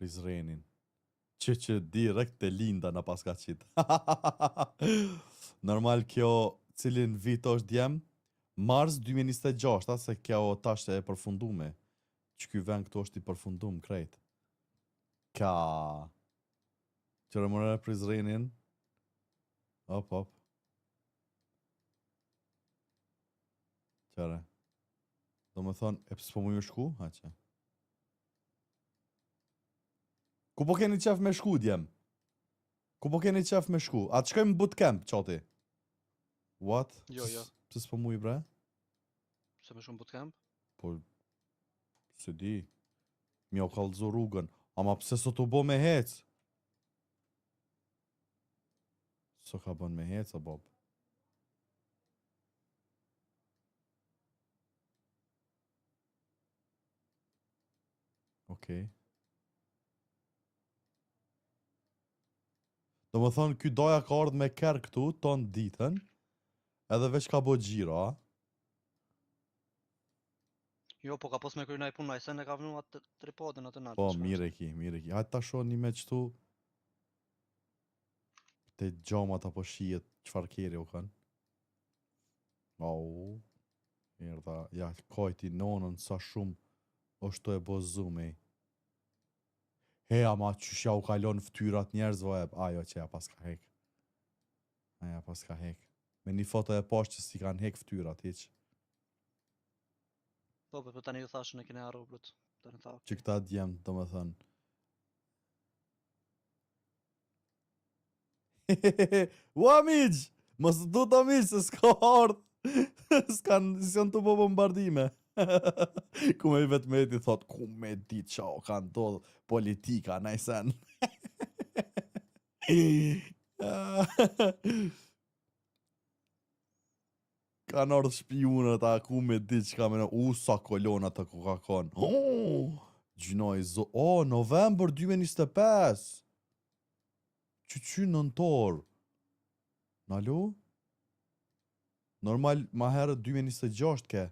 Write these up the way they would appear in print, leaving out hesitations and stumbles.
Prizrenin. Që direkt të linda në paska qitë. Normal kjo cilin vit është djem, Mars 2026, se kjo tash e përfundume. Që ky vend këtu është i përfundum krejt. Ka... Qërë mërë Prizrenin. Hop. Qërë. Do më thonë, e pësë po mu ju shku? Ha që. Ku po keni qef me shku, djem? Ku po keni qef me shku? A të shkojmë bootcamp, qoti? What? Jo. Pse s'po mu i bre? Se me shumë bootcamp? Po, se di. Mja u kallëzu rrugën. Ama pse sot u bo me hec? So ka bën me hec, a Bob? Okej. Do më thonë, ky doja ka ardhë me kërë këtu, ton ditën, edhe veç ka bo gjiro, a? Jo, po ka pos me krynaj punaj, se ne ka vënu atë tripodin atë natë. Po, mire ki. Hajtë ta shoh një me qëtu, te gjomat apo shijet, qfar keri u kanë. Au, erdha, ja, kajti nonën sa shumë, është të e bo zume. He, ama qëshja u kalon ftyrat njerëzve, ajo që ja pas ka hek. Aja pas ka hek. Me një foto e poshtë që si kanë hek ftyrat, hiq. Po, për tani ju thashën e kene arru, blut. Që këta djemë, do më thënë. Ua, miq! Mos du të miq, se s'ka ardhë. Si janë të po bombardime. Ku me i vetë me ti thot, ku me dit qa o ka ndodhë politika, najsen. Kanë ardhë shpionët, a ku me dit qka me në, sa kolonat të ku ka konë. Gjinoj, november 2025. Që nëntor. Nalu? Normal, ma herët 2026 ke.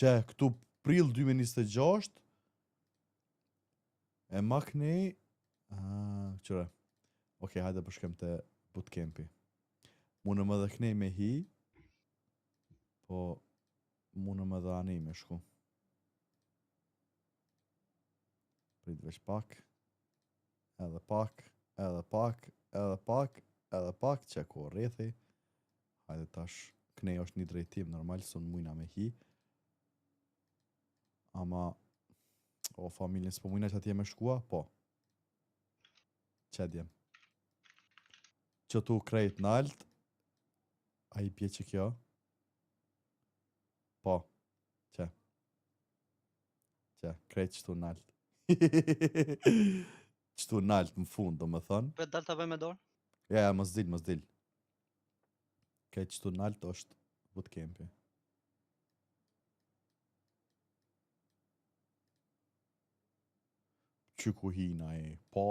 Që, këtu prill 2026. E ma kënej... Qëre. Okej, hajde përshkem të bootcampi. Mune më dhe kënej me hi. Po, mune më dhe anej me shku. Prit veç pak. Edhe pak, që ku rrethi. Hajde tash, kënej është një drejtim normal, së në mujna me hi. Ama, familjen s'po mujna që atje me shkua, po. Që djem. Që tu krejt në alt, a i pje që kjo? Po, që? Që, krejt që tu në alt. Qëtu në alt më fund, do më thënë. Pet dal të bëj me dorë? Ja, mos dil. Krejt qëtu në alt është bootcampi. Që ku hina e, po.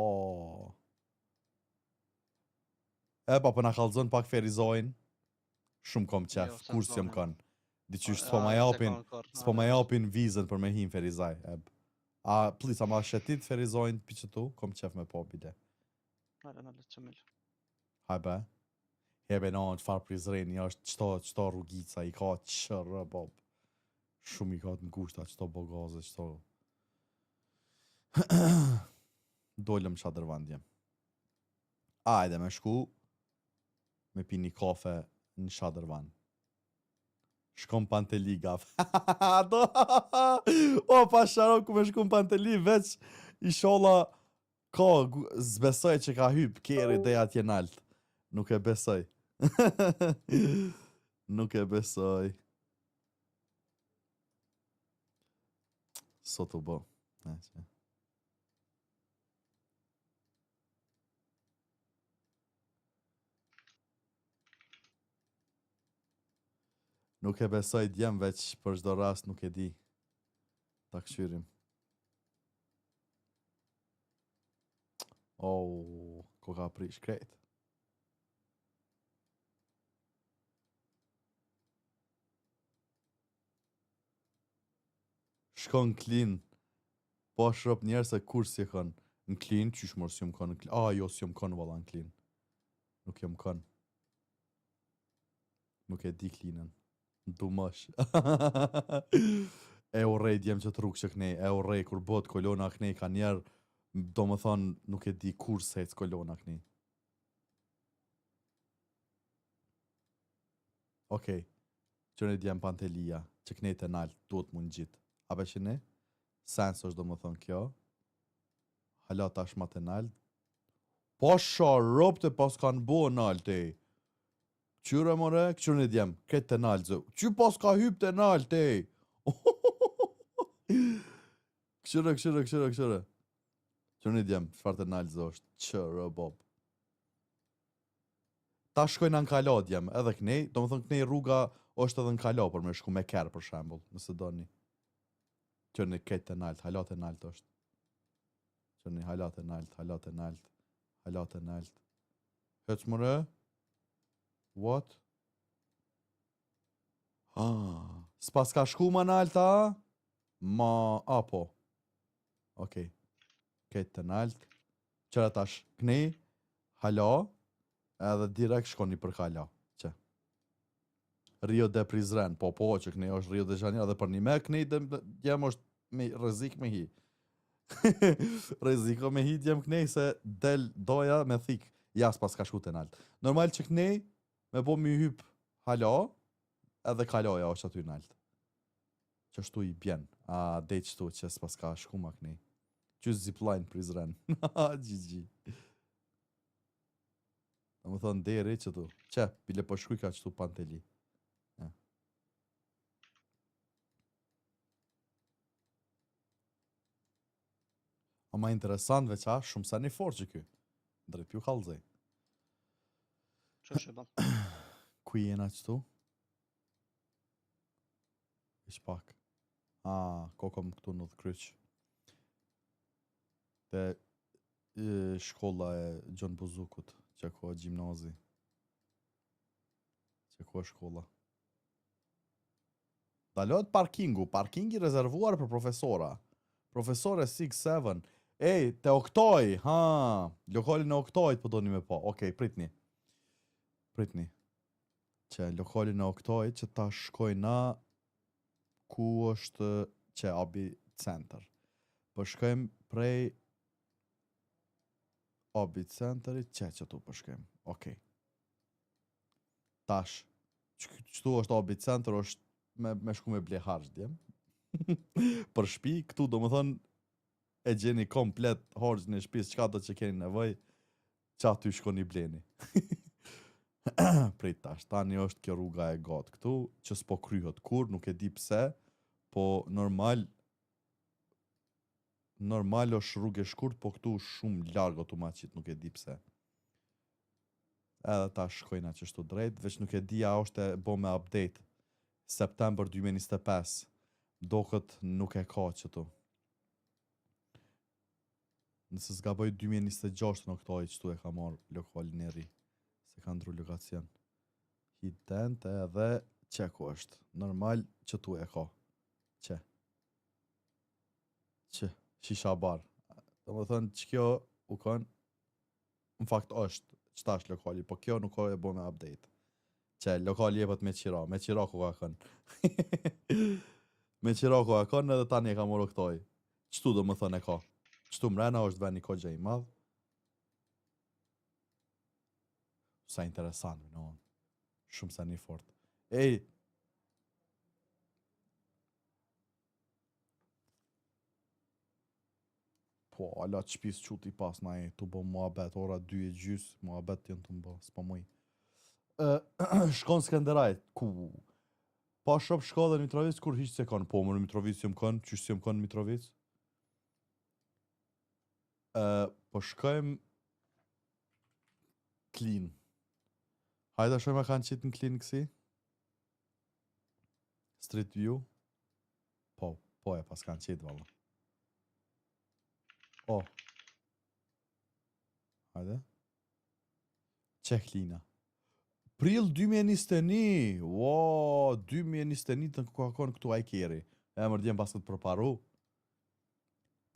Pa na kallëzën pak ferizojnë. Shumë kom qef, kur s'jom kanë. Diqysh s'po ma japin vizën për me hin ferizaj. Please, a ma shetit ferizojnë për që tu, kom qef me po bide. Në që millë. Hajbe. Hebe në që farë Prizreni, është qëto rrugica, i ka qërë, bob. Shumë i ka të ngushta, qëto bogaze, qëto... Dollëm Shadërvandje. Ajde me shku, me pi një kafe në Shadërvand. Shkom Panteli gaf. O, pa sharo ku me shkom Panteli, veç i shola ka, zbesoj që ka hyp, keri dhe atje nalt. Nuk e besoj. Nuk e besoj. Sot u bo. Nuk e besoj djem veç për çdo rast nuk e di. Ta këshyrim. Ko ka prish krejt. Shkon klin. Po shrop njerë se kur si kanë në klin, qysh mërë si jom kanë në klin. Jo, si jom kanë valla në klin. Nuk jom kanë. Nuk e di klinën. Du mësh. E u rej djem që të rrugë që kënej. E u rej kur bot kolona kënej ka njerë. Do më thonë nuk e di kur se të kolona kënej. Okej. Qërën e djem Pantelia. Që kënej të nalë, duhet mund gjitë. A be që ne? Sens është do më thonë kjo. Hala tash ma të nalë. Po sharop të pas kanë bo nalë te. Qyre more, këqyrën e djem. Këtë të nalë zë. Që pas ka hyp të nalë te. Këqyrë. Qyrën e djem. Çfarë të nalë zë është. Qërë bob. Ta shkojnë në kalo djem. Edhe kënej. Do më thonë kënej rruga është edhe në kalo për me shku me kerë për shembull. Nëse do një. Qërën e këtë të nalët. Halat e nalët është. Qërën e halat e nalët. Halat e nalët. Hëtë mëre? What? S'pas ka shku ma nalta? Po. Okej. Këtë të naltë. Qëra tash kënej, hala, edhe direkt shkoni për hala. Që? Rio de Prizren, po që kënej është Rio de Janeiro, edhe për një me kënej djem është me rrezik me hi. Rreziko me hi djem kënej se del doja me thik. Ja s'pas ka shku të naltë. Normal që kënej, me bo mi hyp hala, edhe kaloja është aty naltë. Që shtu i bjen, dej qëtu që s'pas ka shku ma kënej. Që zipline Prizren. GG. Do më thonë deri qëtu. Që, bile po shkuj ka qëtu Panteli. Ma interesant veqa, shumë sa një forë që ky. Drejt pju kalzej. Që është e ban? Kuj jena qëtu? Ish pak. Kokom këtu në të kryq. Te shkolla e Gjon Buzukut, që ko gjimnazi. Që ko shkolla. Dalot parkingu, parkingi rezervuar për profesora. Profesore 6-7. Ej, te Oktoj, lokalin e Oktojt po do një me po. Okej, pritni. Që lokalin e Oktojt që ta shkojna ku është që abi center. Po shkojmë prej abi centerit që tu po shkojmë. Okej. Tash, qëtu është abi center, është me shku me ble harç djem. Për shpi, këtu do më thonë e gjeni komplet harç në shpis, qka do që keni nevoj, që aty shkoni bleni. Prit tash, tani është kjo rruga e gatë këtu, që s'po kryhët kur, nuk e di pse, po normal është rrugë e shkurt, po këtu shumë largë automaqit, nuk e di pse. Edhe ta shkojna qështu drejt, veç nuk e di a është e bo me update. September 2025, do këtë nuk e ka qëtu. Nëse s'gaboj 2026 në këtoj qëtu e ka marrë lokalin e ri. Se ka ndru lokacion. Hitent edhe që ku është. Normal qëtu e ka. Që? Shisha bar. Do më thënë që kjo u kanë, në fakt është qëta është lokali, po kjo nuk ka e bo me update. Që lokali jepët me qira ku ka kënë. Me qira ku ka kënë edhe tani e ka morë këtoj. Qëtu do më thënë e ka. Qëtu mrena është veni kogja i madhë. Sa interesant, no. Shumë sa një fort. Ej, po, ala të shpis quti pas na e, tu bo muabet, ora 2:30, muabet t'jen të mbo, s'pa muj. Shkon Skenderaj, ku? Pa shop shkollën Mitrovic, kur hiq se kanë, po, më në Mitrovic jëm kanë, qysh jëm kanë Mitrovic? Po shkojmë Klin. Hajda shojmë a kanë qitë në Klin kësi? Street View? Po e pas kanë qitë, valla. Hajde. Qeklina. Prill 2021. Wow, 2021 të ka konë këtu ajkeri. E mërë djemë pas këtë përparu.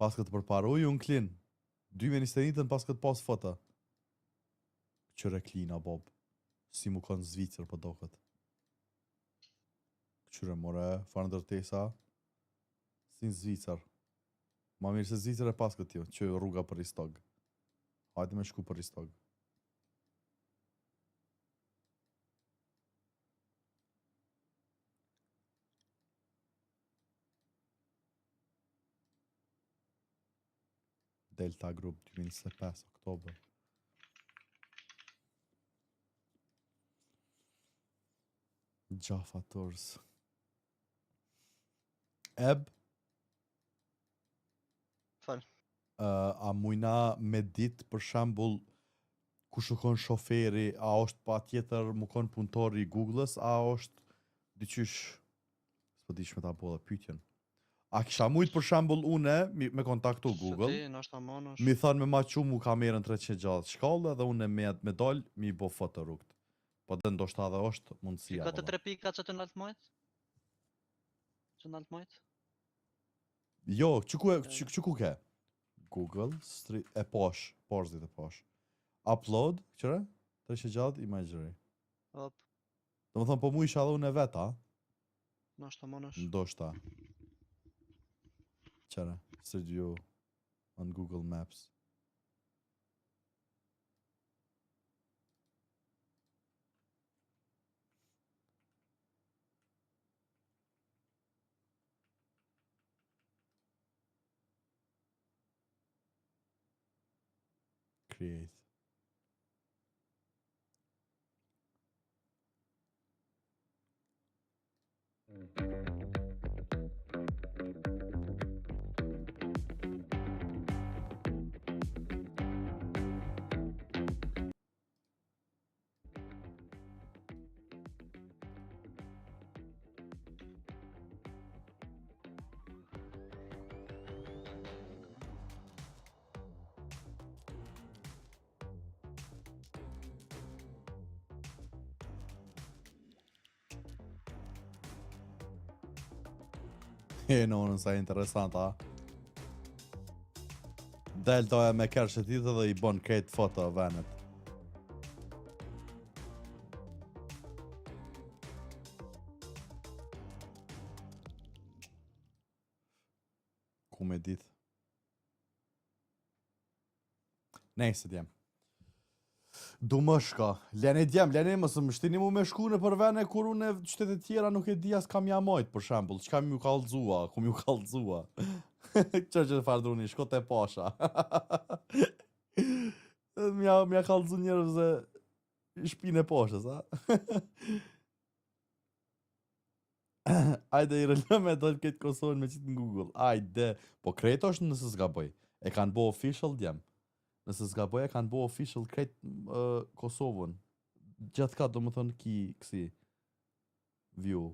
Pas këtë përparuj, unë klin. 2021 pas këtë pas foto. Qëre klina, Bob. Si mu kanë Zvicër për do këtë. Qëre more, farë ndërtesa. Si në Zvicër. Ma mirë se Zvicër e pas këtë jo, që rruga për Ristog. Hajde me shku për Ristog. Delta Group 2025 oktober. Jaffa Tours. Eb, Fal. a mujna me dit për shembull ku shkon shoferi, a është pa tjetër mu kon punëtori i Google-s, a është diqysh, s'po dish me ta po dhe pyetjen. A kisha mujt për shembull une me kontaktu Google, Ti, nështë amonosh. mi thanë me ma qumu kamerën 360 shkallë dhe une me dal mi bo foto rrugt. Po dhe ndoshta edhe është mundësia. Ka të valla. 3 pika që të naltë majtë? Që naltë majtë? Jo, që ku ke? Google, e posh dit e posh. Upload, qëre? 360 imagery. Hop, Do më thonë, po mu isha edhe unë e veta, nështë amonosh. ndoshta. Qëre? Search you on Google Maps. Create. E nonën sa interesant, a? Delta e me kërshët i dhe i bon këtë foto venet. Ku me dit? Nejse djem. Du më shka. Lene djem, lene mësë më shtini mu me shku në për vene kur unë e qytetet tjera nuk e di as kam jamajt për shembull. Qka mi ju kallëzua, ku mi ju kallëzua. Që të fardruni, shko te pasha. Mja kallëzu njerëz e shpine poshës, a? Ajde i rëllëm e dojnë këtë Kosovën me qitë në Google. Ajde, po krejt është nëse s'gaboj. E kanë bo official djem. Nëse s'gaboj e kanë bo official krejt Kosovën. Gjatë ka do më thënë ki kësi view.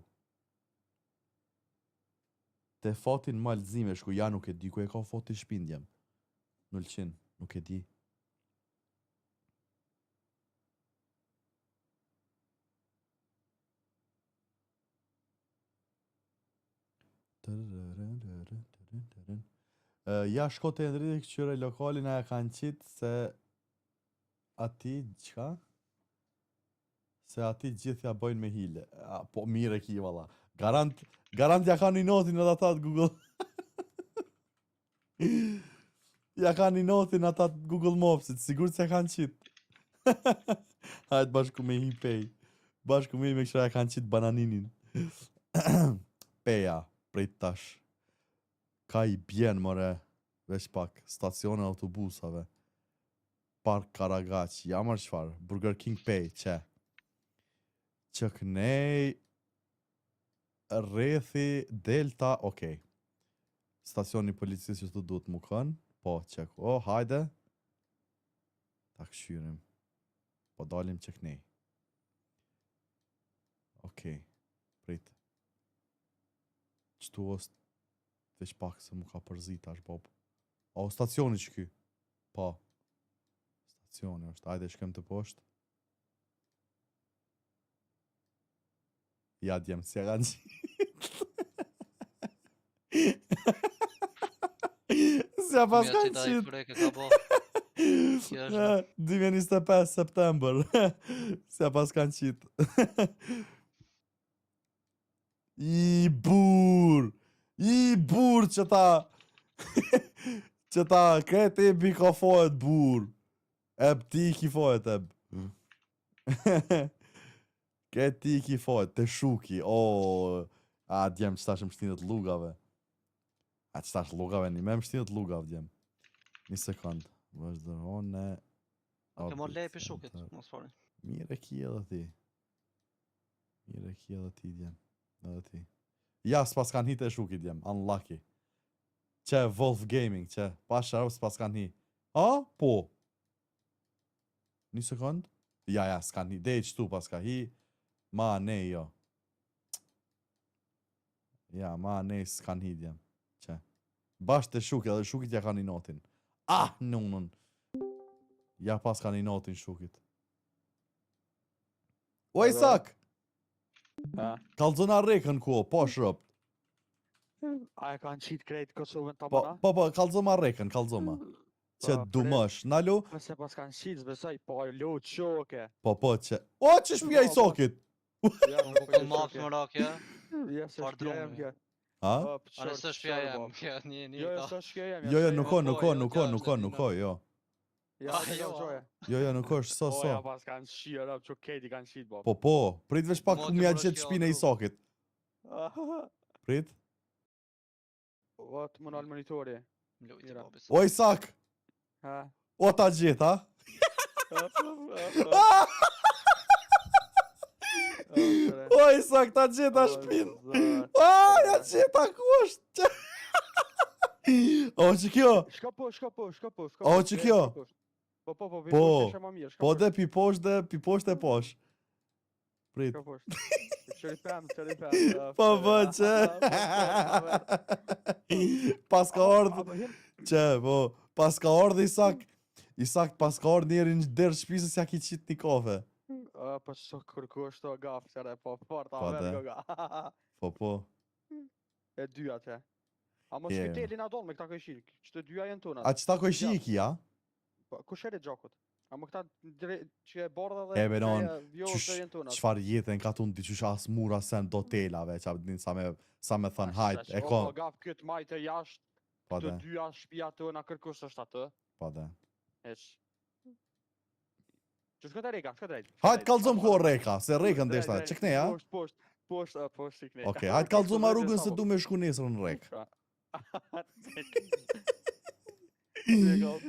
Te fatin malzime shku, ja nuk e di ku e ka fati shpindjem. 0, nuk e di. Ja shko të ndriti këqyre lokalin e kanë qitë se ati, qka? Se ati gjithja bojnë me hile. Po mire ki, valla. Garant ja ka një notin edhe ata të Google. Ja ka një notin ata të Google Mapsit, sigur se ja kanë qitë. Hajtë bashku me hi pej. Bashku me këshra ja kanë qitë bananinin. Peja, prej tash. Ka i bjen, more, veç pak, stacione autobusave. Park Karagaq, jamër qfar, Burger King Pay, që? Që kënej, rrethi, Delta, okej. Stacioni policisë që të duhet mu kënë, po, qek, hajde. Ta këshyrim. Po dalim që kënej. Okej, prit. Qëtu është, veç pak se mu ka përzit tash, Bob. O, stacioni që ky? Po. Stacioni është, ajde shkem të poshtë. Ja djem, si e kanë qitë. Ja pas Mja kanë qita i qit. freke ka bo. Kjo është. 2025 september. Ja pas kanë qit. I bur që ta që ta këtë e bikofohet bur. Eb ti ki fohet eb. Këtë ti ki fohet, të shuki. A djem që tash më shtinët lugave. A që tash lugave një me më shtinët lugave djem. Një sekund. Vazhdërone. Ke mor lej për shukit, mos fare. Mire ki edhe ti. Mire ki edhe ti djem. Edhe ti. Ja, s'pas kanë hit e shukit djem. Unlucky. Që Wolf Gaming, që pas sharop s'pas kanë hi. A? Po. Një sekund. Ja, s'kan hi. Dej qëtu pas ka hi. Ma ne jo. Ja, ma ne s'kan hi djem. Që. Bashkë të shukit, edhe shukit ja ka një notin. Ah, nunën. Ja pas ka një notin shukit. O Isak! Kalzona rekën ko, po shrëpt. A e kanë qitë krejt Kosovën të Po, mëna? po, kalzoma rekën, kalzoma. Që dumësh, nalu? Nëse pas kanë qitë, besoj, po lo qoke. Po, që... O, që shpija i sokit! Ja, Unë po mapë më rakja. Ja, se Farë shpja jem droni. kjo. Ha? A nëse shpja jem, kjo një Jo, ta. së shpja jem. Jo, nuk o, jo. Ja, Ah, jo. jo. Jo, nuk është, Po, ja, so. pas kanë shia, rap, që kejti kanë qitë, bo. Po, prit veç pak Mo ku ke mja bërë gjithë shkjo shpine i atru. sokit. Prit. O, të më nalë monitori. Lujtë Mira. babi. O Isak! Ha? O ta gjithë, ha? O Isak, ta gjithë ta shpinë. Ja gjitha ku është? O që kjo? Shka po. O, që kjo? Po, Po, shka ma mirë, shka po dhe pi poshtë e poshtë. Prit. Shka poshtë. Qëri pëm. Po, që. Pas ka ardhë, që, po, pas ka ardhë Isak pas ka ardhë njeri në derë shpisës ja ki qitë një kafe. Po që kërku është të gafë, qëre, po, farta, Po, verë dhe. goga. Po. E dyja që. A mos Je. shpiteli na donë me këta këshirë, që të dyja jenë tona. A që ta ko shi i ki, ja? Ku shere gjakut? A më këta që e bardha E, benon, vjohës të jenë tona. qfar jetën ka tunë t'i qysh as mura sen do telave, që apë din sa me thënë hajt, e O, ko, gaf këtë majtë e jashtë, po të dhe, dyja shpia të na kërkus është atë. po dhe. Eq. Që shkët e reka, shkët rejt. Hajt kalzom ku o reka, se rekën deshta, që këne, ja? Poshtë i këne. Oke, hajt kalzom a rrugën se du me shku nesër në rek.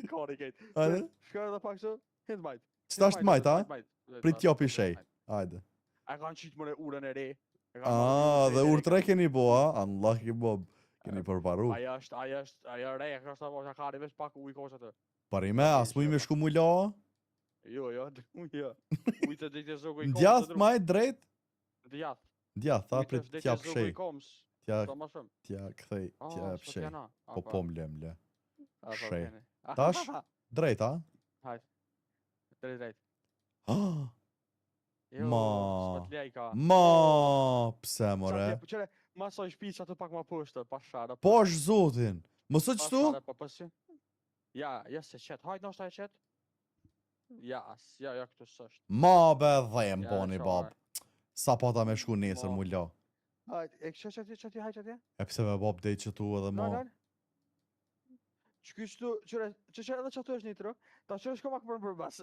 Kari kejt. Hajde? Shkër edhe pak që, hindë majtë. Qëta është majt, ha? Prit kjo pishej, hajde. A kanë qitë mëne urën e re. Dhe ur tre keni bo, ha? Allah ki bob, keni përparu. Aja është re, kështë apo që kari vesh pak uj koshë atë. Parime, as mu i me shku mu la? Jo. Uj të dikte zogu i komës. Djath majt drejt? Djath. Djath, tha prit tja pshej. Tja kthej, tja pshej. Po mle. Shej. Tash? Drejt, ha? Hajt. Drejt. Ma, pse more? Qere, ma soj shpi që atë pak ma poshtë, pa shara. Posh zotin, mësë qëtu? Ja, se qetë, hajt nështë e qetë? Ja, këtu sështë. Ma be dhem, Ja, boni qa, bab. Sa pa ta me shku nesër mu la. Hajt, e kështë qëti, hajt qëti? E pse me bab dej qëtu edhe ma. Që qëtu, qëre edhe qëtu është një tërë, ta qëre shko pak për bas.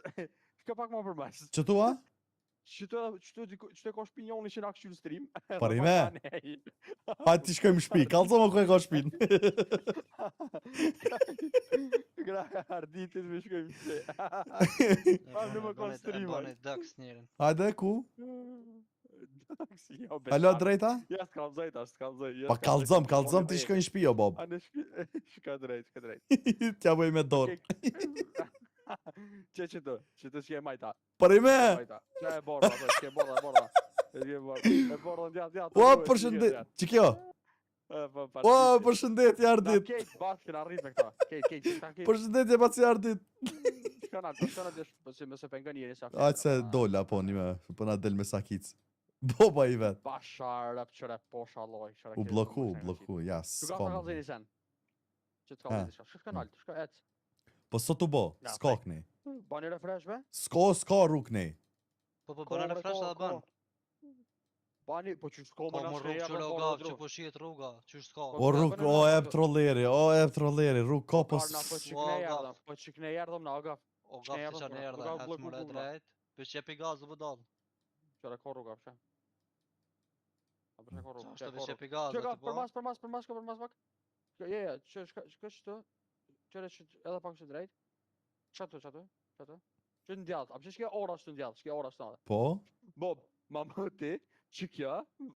Shko pak ma për bas. Qëtu, ha? Qëtu e ka shpinjoni që nga kështu në stream. Parime? Hajt ti shkojmë shpi, kalzo më ku e ka shpin. Gra arditit me shkojmë shpi. Në më ka stream. Bani dëks njerën. Hajde, ku? Alo, drejta? Ja, s'kalzoj. Pa kalzom ti shkojnë shpi, o bob. A në shpi, shka drejt. Tja bëj me dorë. Që të s'je majta. Parime! Që e borda, s'je borda. E borda në djatë. O, përshëndet, që kjo? O, përshëndet, jardit. Kejt, bashkë në arrit me këta. Kejt. Përshëndetje, pa si jardit. Shka në desh, pëse mëse pengën njeri sa. A që se dolla, po, një me, për na del me sakic. Boba i vet. Bashar, qëre, posha loj. U bloku, ja, Që ka të s'kom. kalzeri sen? Që t'ka Ha. me diçka. Shka nalt, shka ec. Po sot u bo, Ja, s'ka prej. këni. Bani refreshme. S'ka rrug këni. Po Ko, bëna bre, refresh ko, edhe bën. ko. Bani, po që s'ko Ka më më nësë rrugë që herë, loga, që po shihet rruga, që s'ka. Po, O ka rrug, bënë o na, eb po- trolleri, rrug ka po Karna, po që këne Ua, erdhëm, po që këne erdhëm në agaf. O Ç'ne gaf të erdhëm, qanë bra, erdhe, rruga ecë blloku më le puna. drejt. Për qepi gaz vë dal. Qëra ko rruga, pësha. A pësha ko rruga, Qa është të ko rruga. qepi gaz, Që ka, aty po. për mas pak. Je, që shtu. Qëre që edhe pak që drejt. Qatu. Që në djath, a pësha shke ora shtu në djath, shke ora shtu në. Po? Bob, ma më ti, që kja,